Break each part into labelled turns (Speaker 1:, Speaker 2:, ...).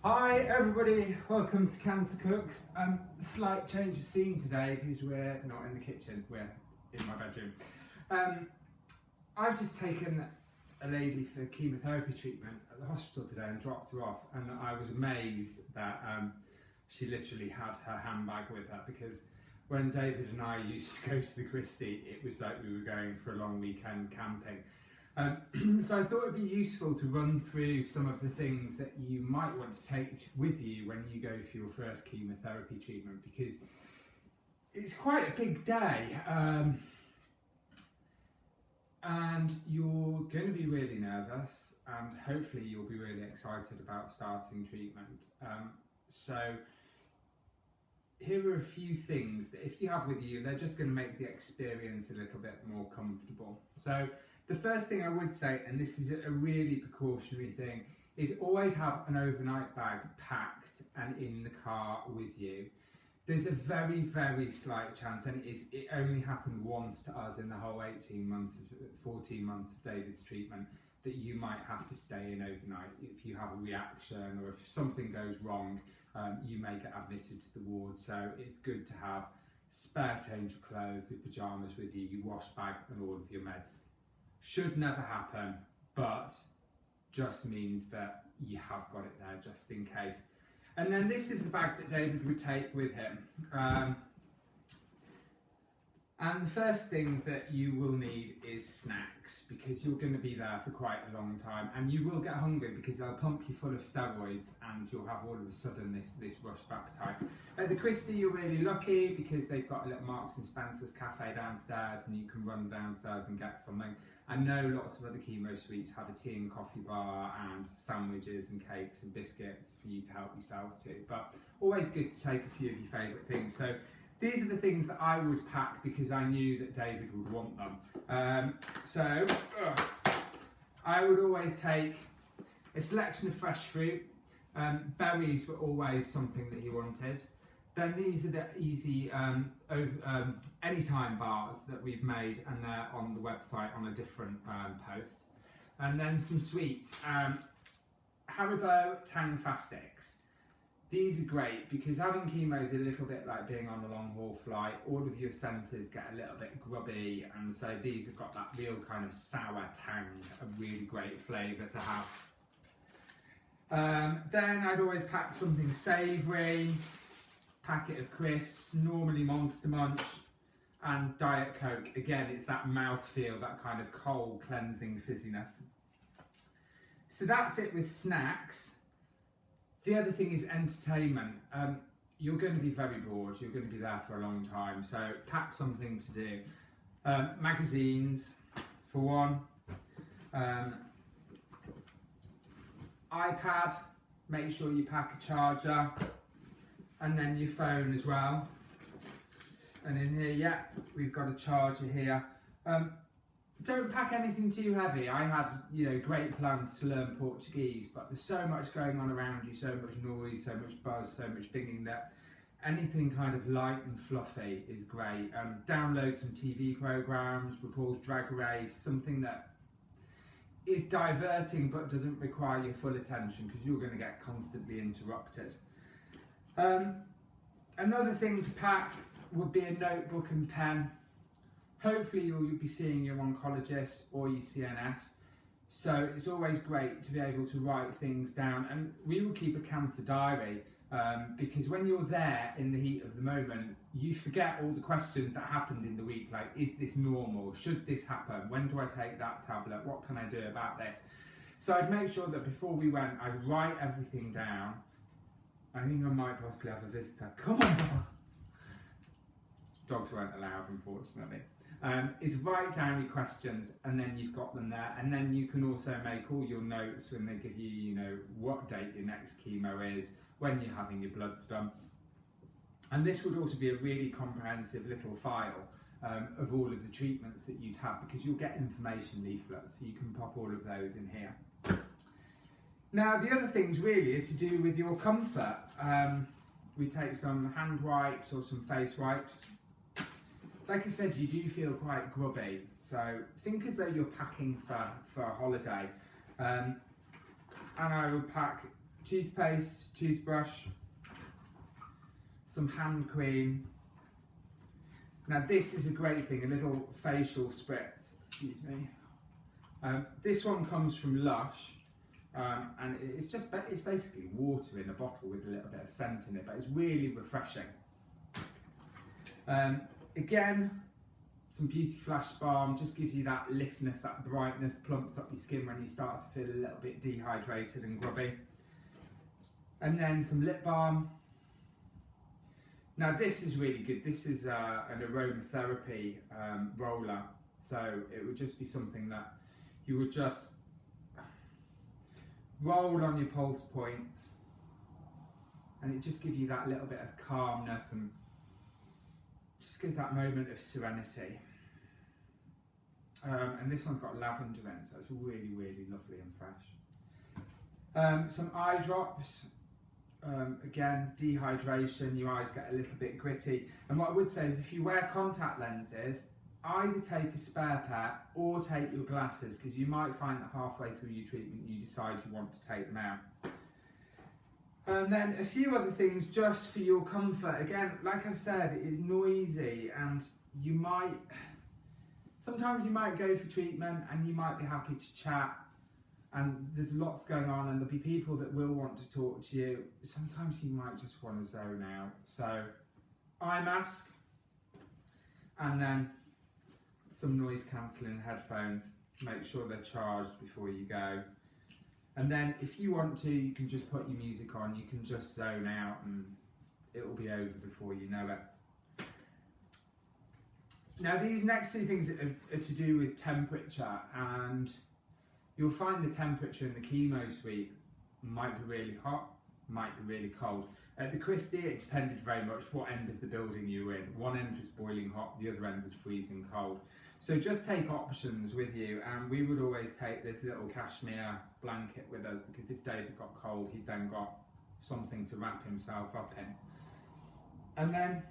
Speaker 1: Hi everybody, welcome to Cancer Cooks. Slight change of scene today because we're not in the kitchen, we're in my bedroom. I've just taken a lady for chemotherapy treatment at the hospital today and dropped her off, and I was amazed that she literally had her handbag with her, because when David and I used to go to the Christie, it was like we were going for a long weekend camping. So I thought it'd be useful to run through some of the things that you might want to take with you when you go for your first chemotherapy treatment, because it's quite a big day, and you're going to be really nervous, and hopefully you'll be really excited about starting treatment. So here are a few things that if you have with you, they're just going to make the experience a little bit more comfortable. So the first thing I would say, and this is a really precautionary thing, is always have an overnight bag packed and in the car with you. There's a very, very slight chance, and it only happened once to us in the whole 14 months of David's treatment, that you might have to stay in overnight. If you have a reaction or if something goes wrong, you may get admitted to the ward. So it's good to have spare change of clothes with pyjamas with you, your wash bag and all of your meds. Should never happen, but just means that you have got it there just in case. And then this is the bag that David would take with him. And the first thing that you will need is snacks, because you're going to be there for quite a long time, and you will get hungry because they'll pump you full of steroids and you'll have all of a sudden this rush of appetite. At the Christie, you're really lucky because they've got a little Marks and Spencer's cafe downstairs, and you can run downstairs and get something. I know lots of other chemo suites have a tea and coffee bar and sandwiches and cakes and biscuits for you to help yourselves too, but always good to take a few of your favourite things. So these are the things that I would pack because I knew that David would want them. I would always take a selection of fresh fruit. Berries were always something that he wanted. Then these are the easy anytime bars that we've made, and they're on the website on a different post. And then some sweets. Haribo Tang Fastix. These are great because having chemo is a little bit like being on a long haul flight. All of your senses get a little bit grubby, and so these have got that real kind of sour tang, a really great flavour to have. Then I'd always pack something savoury, packet of crisps, normally Monster Munch, and Diet Coke. Again, it's that mouthfeel, that kind of cold cleansing fizziness. So that's it with snacks. The other thing is entertainment. You're going to be very bored, you're going to be there for a long time, so pack something to do. Magazines, for one. iPad, make sure you pack a charger, and then your phone as well. And in here, yeah, we've got a charger here. Don't pack anything too heavy. I had, great plans to learn Portuguese, but there's so much going on around you, so much noise, so much buzz, so much binging, that anything kind of light and fluffy is great. Download some TV programs, RuPaul's Drag Race, something that is diverting but doesn't require your full attention, because you're going to get constantly interrupted. Another thing to pack would be a notebook and pen. Hopefully you'll be seeing your oncologist or your CNS, so it's always great to be able to write things down, and we will keep a cancer diary, because when you're there in the heat of the moment, you forget all the questions that happened in the week, like, is this normal? Should this happen? When do I take that tablet? What can I do about this? So I'd make sure that before we went, I'd write everything down. I think I might possibly have a visitor. Come on, Baba. Dogs weren't allowed, unfortunately. Is write down your questions, and then you've got them there, and then you can also make all your notes when they give you, what date your next chemo is, when you're having your bloods done. And this would also be a really comprehensive little file of all of the treatments that you'd have, because you'll get information leaflets, so you can pop all of those in here. Now, the other things really are to do with your comfort. We take some hand wipes or some face wipes. Like I said, you do feel quite grubby, so think as though you're packing for a holiday. And I would pack toothpaste, toothbrush, some hand cream. Now this is a great thing, a little facial spritz, excuse me. This one comes from Lush, and it's basically water in a bottle with a little bit of scent in it, but it's really refreshing. Again, some Beauty Flash Balm just gives you that liftness, that brightness, plumps up your skin when you start to feel a little bit dehydrated and grubby. And then some lip balm. Now this is really good. This is an aromatherapy roller, so it would just be something that you would just roll on your pulse points, and it just gives you that little bit of calmness and just gives that moment of serenity. And this one's got lavender in, so it's really, really lovely and fresh. Some eye drops. Again, dehydration, your eyes get a little bit gritty. And what I would say is if you wear contact lenses, either take a spare pair or take your glasses, because you might find that halfway through your treatment you decide you want to take them out. And then a few other things just for your comfort. Again, like I've said, it is noisy, and sometimes you might go for treatment and you might be happy to chat, and there's lots going on and there'll be people that will want to talk to you. Sometimes you might just want to zone out. So eye mask, and then some noise cancelling headphones. Make sure they're charged before you go. And then if you want to, you can just put your music on, you can just zone out and it will be over before you know it. Now these next two things are to do with temperature, and you'll find the temperature in the chemo suite might be really hot, might be really cold. At the Christie, it depended very much what end of the building you were in. One end was boiling hot, the other end was freezing cold. So just take options with you, and we would always take this little cashmere blanket with us, because if David got cold, he'd then got something to wrap himself up in. And then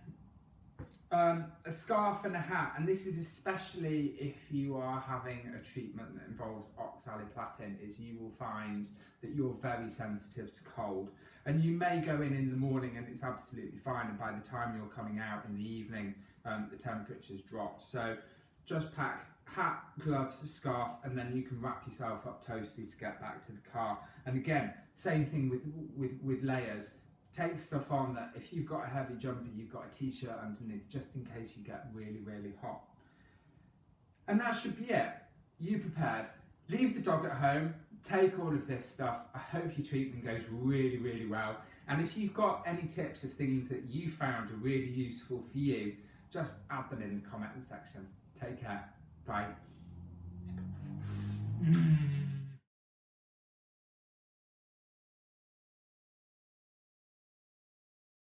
Speaker 1: a scarf and a hat, and this is especially if you are having a treatment that involves oxaliplatin, is you will find that you're very sensitive to cold, and you may go in the morning and it's absolutely fine, and by the time you're coming out in the evening the temperature's dropped. So just pack hat, gloves, scarf, and then you can wrap yourself up toasty to get back to the car. And again, same thing with layers. Take stuff on that if you've got a heavy jumper, you've got a t-shirt underneath, just in case you get really, really hot. And that should be it. You prepared. Leave the dog at home, take all of this stuff. I hope your treatment goes really, really well. And if you've got any tips of things that you found are really useful for you, just add them in the comment section. Take care. Bye.